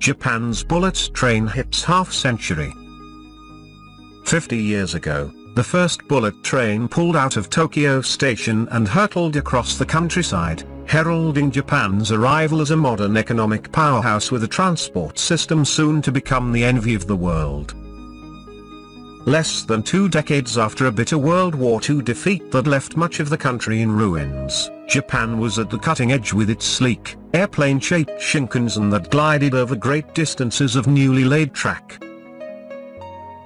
Japan's bullet train hits half-century. 50 years ago, the first bullet train pulled out of Tokyo Station and hurtled across the countryside, heralding Japan's arrival as a modern economic powerhouse with a transport system soon to become the envy of the world. Less than 2 decades after a bitter World War II defeat that left much of the country in ruins, Japan was at the cutting edge with its sleek, airplane-shaped Shinkansen that glided over great distances of newly laid track.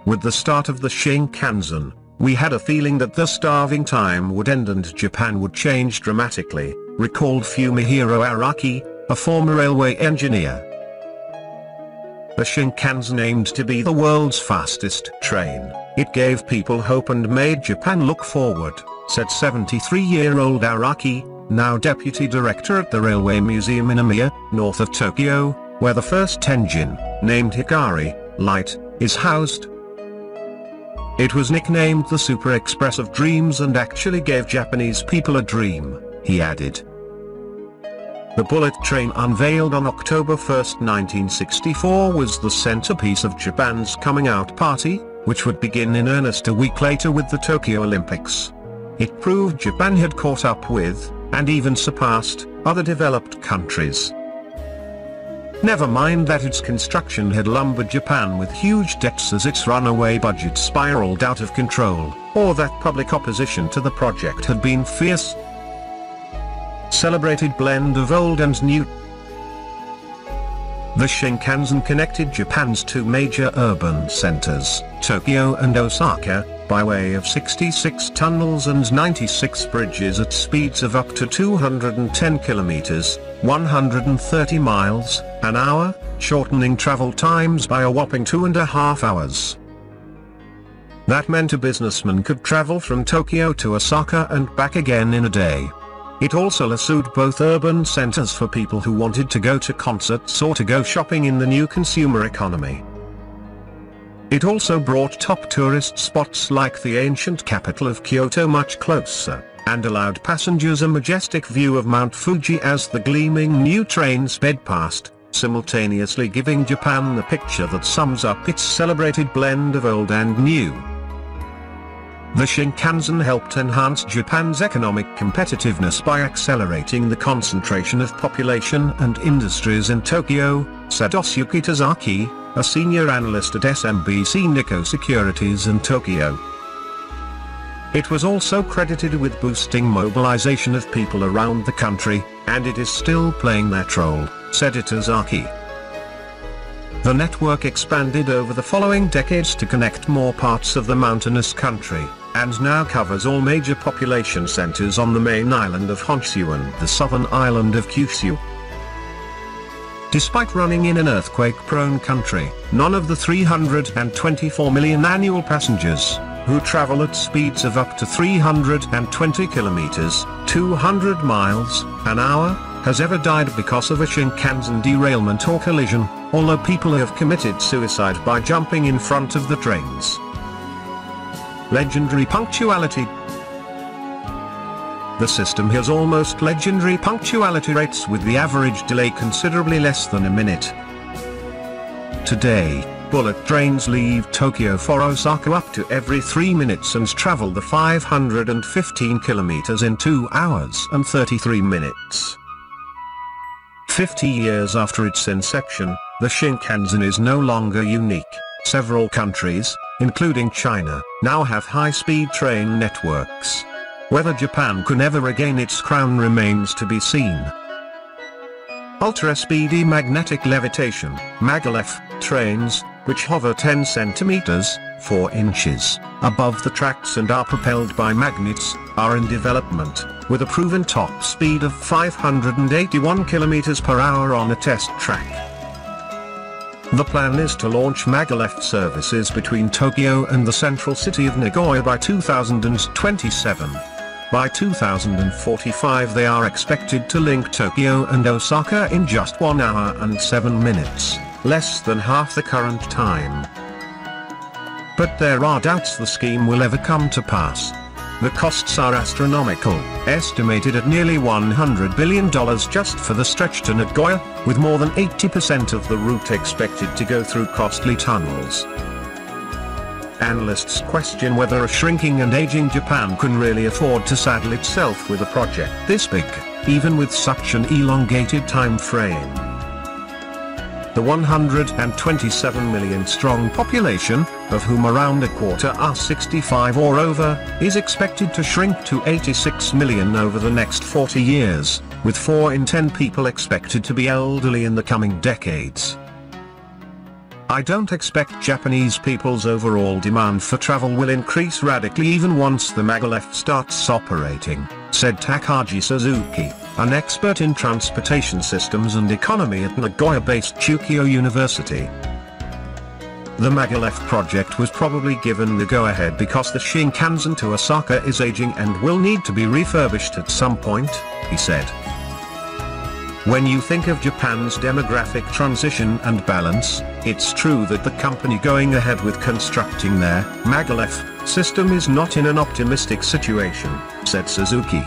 With the start of the Shinkansen, we had a feeling that the starving time would end and Japan would change dramatically, recalled Fumihiro Araki, a former railway engineer. The Shinkansen aimed to be the world's fastest train. It gave people hope and made Japan look forward, said 73-year-old Araki, now deputy director at the Railway Museum in Omiya, north of Tokyo, where the first engine, named Hikari Light, is housed. It was nicknamed the Super Express of Dreams and actually gave Japanese people a dream, he added. The bullet train unveiled on October 1, 1964 was the centerpiece of Japan's coming out party, which would begin in earnest a week later with the Tokyo Olympics. It proved Japan had caught up with, and even surpassed, other developed countries. Never mind that its construction had lumbered Japan with huge debts as its runaway budget spiraled out of control, or that public opposition to the project had been fierce. Celebrated blend of old and new. The Shinkansen connected Japan's 2 major urban centers, Tokyo and Osaka, by way of 66 tunnels and 96 bridges at speeds of up to 210 kilometers, 130 miles an hour, shortening travel times by a whopping 2.5 hours. That meant a businessman could travel from Tokyo to Osaka and back again in a day. It also lassoed both urban centers for people who wanted to go to concerts or to go shopping in the new consumer economy. It also brought top tourist spots like the ancient capital of Kyoto much closer, and allowed passengers a majestic view of Mount Fuji as the gleaming new train sped past, simultaneously giving Japan the picture that sums up its celebrated blend of old and new. The Shinkansen helped enhance Japan's economic competitiveness by accelerating the concentration of population and industries in Tokyo, said Osuke Tazaki, a senior analyst at SMBC Nikko Securities in Tokyo. It was also credited with boosting mobilization of people around the country, and it is still playing that role, said Tazaki. The network expanded over the following decades to connect more parts of the mountainous country, and now covers all major population centers on the main island of Honshu and the southern island of Kyushu. Despite running in an earthquake-prone country, none of the 324 million annual passengers, who travel at speeds of up to 320 kilometers, 200 miles an hour, has ever died because of a Shinkansen derailment or collision, although people have committed suicide by jumping in front of the trains. Legendary punctuality. The system has almost legendary punctuality rates with the average delay considerably less than a minute. Today, bullet trains leave Tokyo for Osaka up to every 3 minutes and travel the 515 kilometers in 2 hours and 33 minutes. 50 years after its inception, the Shinkansen is no longer unique. Several countries, including China, now have high-speed train networks. Whether Japan can ever regain its crown remains to be seen. Ultra-speedy magnetic levitation, maglev, trains, which hover 10 centimeters, 4 inches, above the tracks and are propelled by magnets, are in development, with a proven top speed of 581 kilometers per hour on a test track. The plan is to launch maglev services between Tokyo and the central city of Nagoya by 2027. By 2045 they are expected to link Tokyo and Osaka in just 1 hour and 7 minutes, less than half the current time. But there are doubts the scheme will ever come to pass. The costs are astronomical, estimated at nearly $100 billion just for the stretch to Nagoya, with more than 80% of the route expected to go through costly tunnels. Analysts question whether a shrinking and aging Japan can really afford to saddle itself with a project this big, even with such an elongated time frame. The 127 million strong population, of whom around a quarter are 65 or over, is expected to shrink to 86 million over the next 40 years, with 4 in 10 people expected to be elderly in the coming decades. I don't expect Japanese people's overall demand for travel will increase radically even once the maglev starts operating, said Takahashi Suzuki, an expert in transportation systems and economy at Nagoya-based Chukyo University. The maglev project was probably given the go-ahead because the Shinkansen to Osaka is aging and will need to be refurbished at some point, he said. When you think of Japan's demographic transition and balance, it's true that the company going ahead with constructing their maglev system is not in an optimistic situation, said Suzuki.